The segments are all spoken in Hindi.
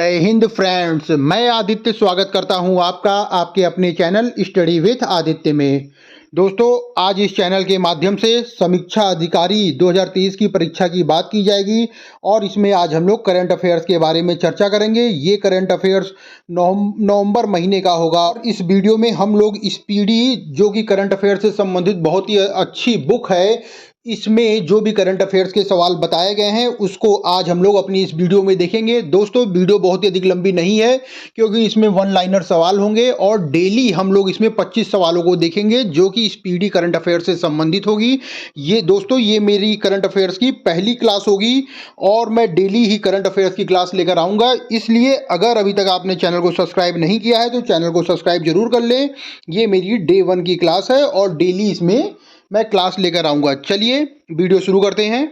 जय हिंद फ्रेंड्स, मैं आदित्य स्वागत करता हूं आपका आपके अपने चैनल स्टडी विथ आदित्य में। दोस्तों, आज इस चैनल के माध्यम से समीक्षा अधिकारी 2023 की परीक्षा की बात की जाएगी और इसमें आज हम लोग करंट अफेयर्स के बारे में चर्चा करेंगे। ये करंट अफेयर्स नवंबर महीने का होगा और इस वीडियो में हम लोग स्पीडी जो कि करंट अफेयर्स से संबंधित बहुत ही अच्छी बुक है, इसमें जो भी करंट अफेयर्स के सवाल बताए गए हैं उसको आज हम लोग अपनी इस वीडियो में देखेंगे। दोस्तों, वीडियो बहुत ही अधिक लंबी नहीं है क्योंकि इसमें वन लाइनर सवाल होंगे और डेली हम लोग इसमें 25 सवालों को देखेंगे जो कि स्पीडी करंट अफेयर्स से संबंधित होगी। ये दोस्तों, ये मेरी करंट अफेयर्स की पहली क्लास होगी और मैं डेली ही करंट अफेयर्स की क्लास लेकर आऊँगा। इसलिए अगर अभी तक आपने चैनल को सब्सक्राइब नहीं किया है तो चैनल को सब्सक्राइब जरूर कर लें। ये मेरी डे 1 की क्लास है और डेली इसमें मैं क्लास लेकर आऊँगा। चलिए वीडियो शुरू करते हैं।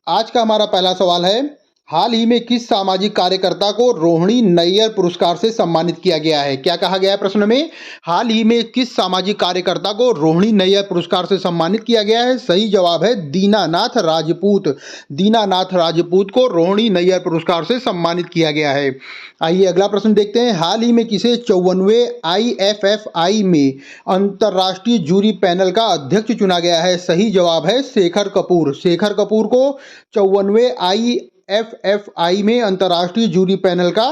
आज का हमारा पहला सवाल है, हाल ही में किस सामाजिक कार्यकर्ता को रोहिणी नैयर पुरस्कार से सम्मानित किया गया है? क्या कहा गया है प्रश्न में? हाल ही में किस सामाजिक कार्यकर्ता को रोहिणी नैयर पुरस्कार से सम्मानित किया गया है? सही जवाब है दीनानाथ राजपूत। दीनानाथ राजपूत को रोहिणी नैयर पुरस्कार से सम्मानित किया गया है। आइए अगला प्रश्न देखते हैं। हाल ही में किसे 54वें IFFI में अंतर्राष्ट्रीय जूरी पैनल का अध्यक्ष चुना गया है? सही जवाब है शेखर कपूर। शेखर कपूर को 54वें IFFI में अंतर्राष्ट्रीय जूरी पैनल का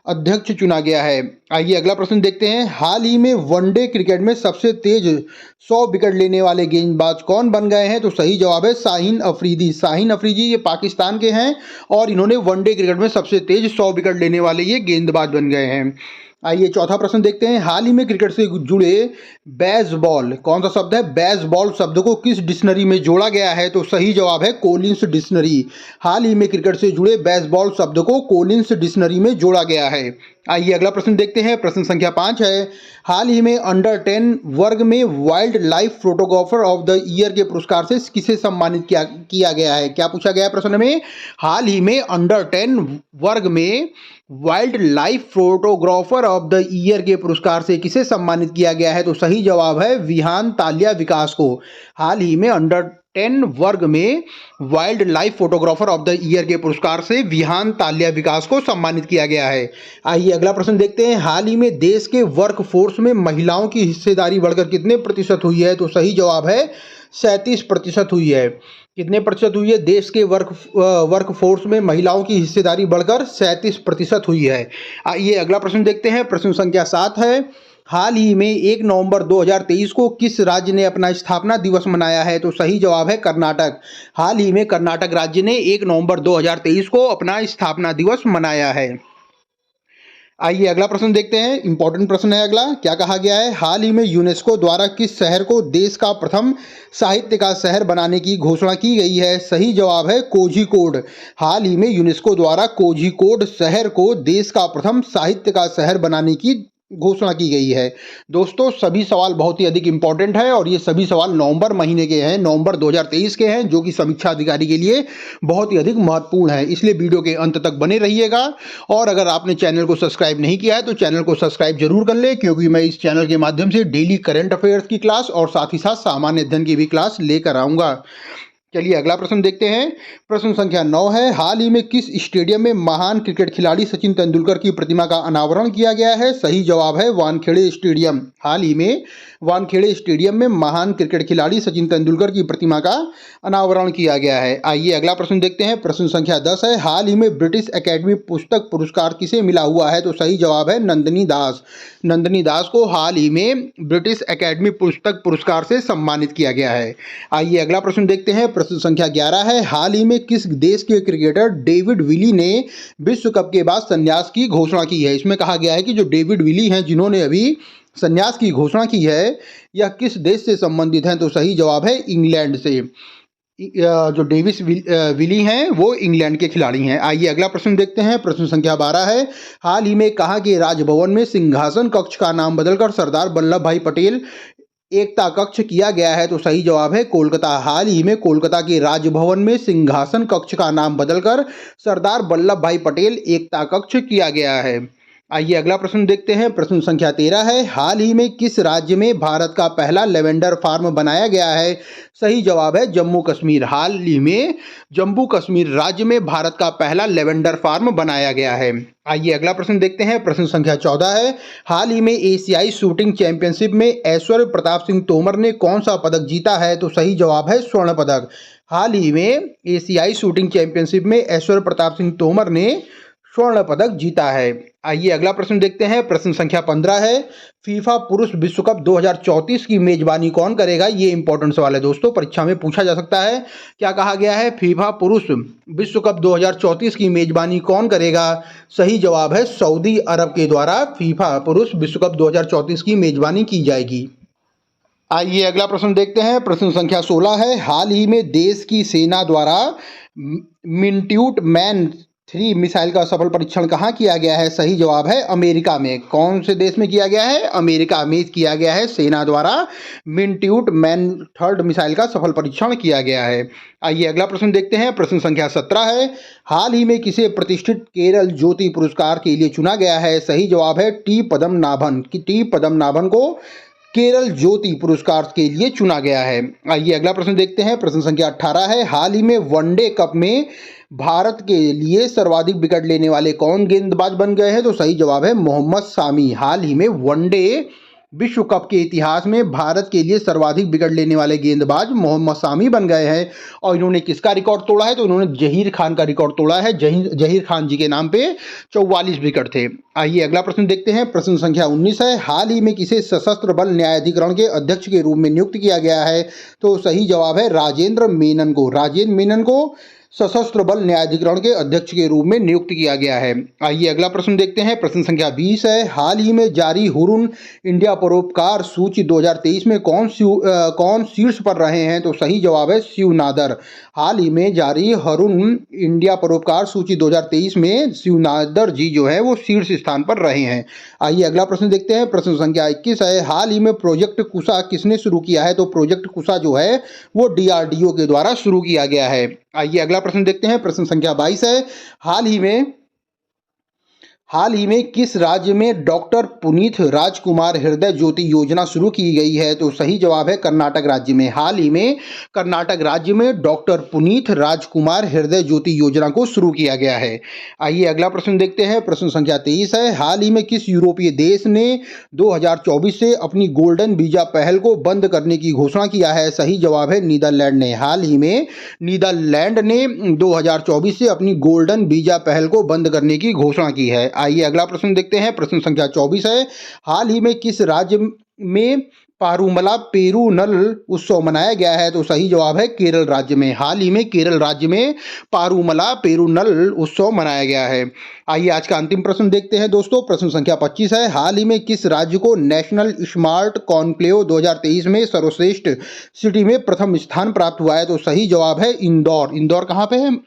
अध्यक्ष चुना गया है। आइए अगला प्रश्न देखते हैं। हाल ही में वनडे क्रिकेट में सबसे तेज 100 विकेट लेने वाले गेंदबाज कौन बन गए हैं? तो सही जवाब है शाहीन अफरीदी। शाहीन अफरीदी ये पाकिस्तान के हैं और इन्होंने वनडे क्रिकेट में सबसे तेज 100 विकेट लेने वाले ये गेंदबाज बन गए हैं। आइए चौथा प्रश्न देखते हैं। हाल ही में क्रिकेट से जुड़े बेसबॉल, कौन सा शब्द है? बेसबॉल शब्द को किस डिक्शनरी में जोड़ा गया है? तो सही जवाब है कोलिंस डिक्शनरी। हाल ही में क्रिकेट से जुड़े बेसबॉल शब्द को कोलिंस डिक्शनरी में जोड़ा गया है। आइए अगला प्रश्न देखते हैं। प्रश्न संख्या 5 है, हाल ही में अंडर 10 वर्ग में wild life photographer of the year के पुरस्कार से किसे सम्मानित किया गया है? क्या पूछा गया है प्रश्न में? हाल ही में अंडर 10 वर्ग में wild life photographer of the year के पुरस्कार से किसे सम्मानित किया गया है? तो सही जवाब है विहान तालिया विकास को। हाल ही में अंडर 10 वर्ग में wild life photographer of the year के पुरस्कार से विहान तालिया विकास को सम्मानित किया गया है। आइए अगला प्रश्न देखते हैं। हाल ही में देश के वर्क फोर्स में महिलाओं की हिस्सेदारी बढ़कर कितने प्रतिशत हुई है? तो सही जवाब है 37% हुई है। कितने प्रतिशत हुई है? देश के वर्क फोर्स में महिलाओं की हिस्सेदारी बढ़कर 37% हुई है। आइए अगला प्रश्न देखते हैं। प्रश्न संख्या 7 है, हाल ही में 1 नवंबर 2023 को किस राज्य ने अपना स्थापना दिवस मनाया है? तो सही जवाब है कर्नाटक। हाल ही में कर्नाटक राज्य ने 1 नवंबर 2023 को अपना स्थापना दिवस मनाया है। आइए अगला प्रश्न देखते हैं। इंपॉर्टेंट प्रश्न है अगला। क्या कहा गया है? हाल ही में यूनेस्को द्वारा किस शहर को देश का प्रथम साहित्य का शहर बनाने की घोषणा की गई है? सही जवाब है कोझिकोड। हाल ही में यूनेस्को द्वारा कोझिकोड शहर को देश का प्रथम साहित्य का शहर बनाने की घोषणा की गई है। दोस्तों, सभी सवाल बहुत ही अधिक इंपॉर्टेंट है और ये सभी सवाल नवंबर महीने के हैं, नवंबर 2023 के हैं, जो कि समीक्षा अधिकारी के लिए बहुत ही अधिक महत्वपूर्ण है। इसलिए वीडियो के अंत तक बने रहिएगा और अगर आपने चैनल को सब्सक्राइब नहीं किया है तो चैनल को सब्सक्राइब जरूर कर ले, क्योंकि मैं इस चैनल के माध्यम से डेली करंट अफेयर्स की क्लास और साथ ही साथ सामान्य अध्ययन की भी क्लास लेकर आऊँगा। चलिए अगला प्रश्न देखते हैं। प्रश्न संख्या 9 है, हाल ही में किस स्टेडियम में महान क्रिकेट खिलाड़ी सचिन तेंदुलकर की प्रतिमा का अनावरण किया गया है? सही जवाब है वानखेड़े स्टेडियम। हाल ही में वानखेड़े स्टेडियम में महान क्रिकेट खिलाड़ी सचिन तेंदुलकर की प्रतिमा का अनावरण किया गया है। आइए अगला प्रश्न देखते हैं। प्रश्न संख्या 10 है, हाल ही में ब्रिटिश एकेडमी पुस्तक पुरस्कार किसे मिला हुआ है? तो सही जवाब है नंदिनी दास। नंदिनी दास को हाल ही में ब्रिटिश एकेडमी पुस्तक पुरस्कार से सम्मानित किया गया है। आइए अगला प्रश्न देखते हैं। प्रश्न संख्या 11 है, हाल ही में किस देश के क्रिकेटर डेविड विली ने विश्व कप के बाद संन्यास की घोषणा की है? इसमें कहा गया है कि जो डेविड विली हैं जिन्होंने अभी संन्यास की घोषणा की है, यह किस देश से संबंधित हैं? तो सही जवाब है इंग्लैंड से। जो डेविस विली हैं वो इंग्लैंड के खिलाड़ी हैं। आइए अगला प्रश्न देखते हैं। प्रश्न संख्या 12 है, हाल ही में कहा कि राजभवन में सिंहासन कक्ष का नाम बदलकर सरदार वल्लभ भाई पटेल एकता कक्ष किया गया है? तो सही जवाब है कोलकाता। हाल ही में कोलकाता के राजभवन में सिंहासन कक्ष का नाम बदलकर सरदार वल्लभ भाई पटेल एकता कक्ष किया गया है। आइए अगला प्रश्न देखते हैं। प्रश्न संख्या 13 है, हाल ही में किस राज्य में भारत का पहला लेवेंडर फार्म बनाया गया है? सही जवाब है जम्मू कश्मीर। हाल ही में जम्मू कश्मीर राज्य में भारत का पहला लेवेंडर फार्म बनाया गया है। आइए अगला प्रश्न देखते हैं। प्रश्न संख्या 14 है, हाल ही में एशियाई शूटिंग चैंपियनशिप में ऐश्वर्य प्रताप सिंह तोमर ने कौन सा पदक जीता है? तो सही जवाब है स्वर्ण पदक। हाल ही में एशियाई शूटिंग चैंपियनशिप में ऐश्वर्य प्रताप सिंह तोमर ने स्वर्ण पदक जीता है। आइए अगला प्रश्न देखते हैं। प्रश्न संख्या 15 है, फीफा पुरुष विश्व कप 2034 की मेजबानी कौन करेगा? ये इंपॉर्टेंट सवाल है दोस्तों, परीक्षा में पूछा जा सकता है। क्या कहा गया है? फीफा पुरुष विश्व कप 2034 की मेजबानी कौन करेगा? सही जवाब है सऊदी अरब के द्वारा फीफा पुरुष विश्व कप 2034 की मेजबानी की जाएगी। आइए अगला प्रश्न देखते हैं। प्रश्न संख्या 16 है, हाल ही में देश की सेना द्वारा मिन्ट्यूट मैन 3 मिसाइल का सफल परीक्षण कहाँ किया गया है? सही जवाब है अमेरिका में। कौन से देश में किया गया है? अमेरिका में किया गया है। सेना द्वारा मिन्ट्यूट मैन 3 मिसाइल का सफल परीक्षण किया गया है। आइए अगला प्रश्न देखते हैं। प्रश्न संख्या 17 है, हाल ही में किसे प्रतिष्ठित केरल ज्योति पुरस्कार के लिए चुना गया है? सही जवाब है टी पद्मनाभन को केरल ज्योति पुरस्कार के लिए चुना गया है। आइए अगला प्रश्न देखते हैं। प्रश्न संख्या 18 है, हाल ही में वनडे कप में भारत के लिए सर्वाधिक विकेट लेने वाले कौन गेंदबाज बन गए हैं? तो सही जवाब है मोहम्मद शामी। हाल ही में वनडे विश्व कप के इतिहास में भारत के लिए सर्वाधिक विकेट लेने वाले गेंदबाज मोहम्मद शामी बन गए हैं। और इन्होंने किसका रिकॉर्ड तोड़ा है? तो इन्होंने जहीर खान का रिकॉर्ड तोड़ा है। जहीर खान जी के नाम पे 44 विकेट थे। आइए अगला प्रश्न देखते हैं। प्रश्न संख्या 19 है, हाल ही में किसे सशस्त्र बल न्यायाधिकरण के अध्यक्ष के रूप में नियुक्त किया गया है? तो सही जवाब है राजेंद्र मेनन को सशस्त्र बल न्यायाधिकरण के अध्यक्ष के रूप में नियुक्त किया गया है। आइए अगला प्रश्न देखते हैं। प्रश्न संख्या 20 है, हाल ही में जारी हुरुन इंडिया परोपकार सूची 2023 में कौन शीर्ष पर रहे हैं? तो सही जवाब है शिव नादर। हाल ही में जारी हुरुन इंडिया परोपकार सूची 2023 में शिव नादर जी जो है वो शीर्ष स्थान पर रहे हैं। आइए अगला प्रश्न देखते हैं। प्रश्न संख्या 21 है, हाल ही में प्रोजेक्ट कुशा किसने शुरू किया है? तो प्रोजेक्ट कुशा जो है वो DRDO के द्वारा शुरू किया गया है। आइए अगला प्रश्न देखते हैं। प्रश्न संख्या 22 है, हाल ही में किस राज्य में डॉक्टर पुनीत राजकुमार हृदय ज्योति योजना शुरू की गई है? तो सही जवाब है कर्नाटक राज्य में। हाल ही में कर्नाटक राज्य में डॉक्टर पुनीत राजकुमार हृदय ज्योति योजना को शुरू किया गया है। आइए अगला प्रश्न देखते हैं। प्रश्न संख्या 23 है, हाल ही में किस यूरोपीय देश ने 2024 से अपनी गोल्डन वीजा पहल को बंद करने की घोषणा किया है? सही जवाब है नीदरलैंड ने। हाल ही में नीदरलैंड ने 2024 से अपनी गोल्डन वीजा पहल को बंद करने की घोषणा की है। आइए अगला प्रश्न देखते हैं। प्रश्न संख्या 24 है, हाल ही में किस राज्य में पारूमला पेरूनल उत्सव मनाया गया है? तो सही जवाब है केरल राज्य में। हाल ही में केरल राज्य में पारूमला पेरूनल उत्सव मनाया गया है। आइए आज का अंतिम प्रश्न देखते हैं दोस्तों। प्रश्न संख्या 25 है, हाल ही में किस राज्य को नेशनल स्मार्ट कॉन्क्लेव 2023 में सर्वश्रेष्ठ सिटी में प्रथम स्थान प्राप्त हुआ है? तो सही जवाब है इंदौर कहाँ पे है?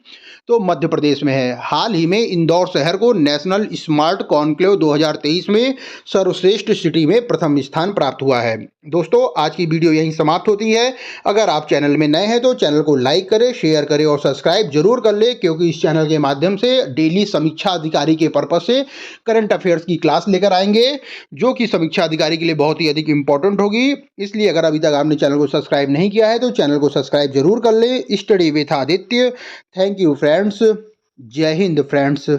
तो मध्य प्रदेश में है। हाल ही में इंदौर शहर को नेशनल स्मार्ट कॉन्क्लेव 2023 में सर्वश्रेष्ठ सिटी में प्रथम स्थान प्राप्त हुआ है। दोस्तों आज की वीडियो यहीं समाप्त होती है। अगर आप चैनल में नए हैं तो चैनल को लाइक करें, शेयर करें और सब्सक्राइब जरूर कर ले, क्योंकि इस चैनल के माध्यम से डेली समीक्षा अधिकारी के पर्पज से करंट अफेयर्स की क्लास लेकर आएंगे, जो कि समीक्षा अधिकारी के लिए बहुत ही अधिक इंपॉर्टेंट होगी। इसलिए अगर अभी तक आपने चैनल को सब्सक्राइब नहीं किया है तो चैनल को सब्सक्राइब जरूर कर ले। Study with Aditya. Thank you friends. जय हिंद फ्रेंड्स।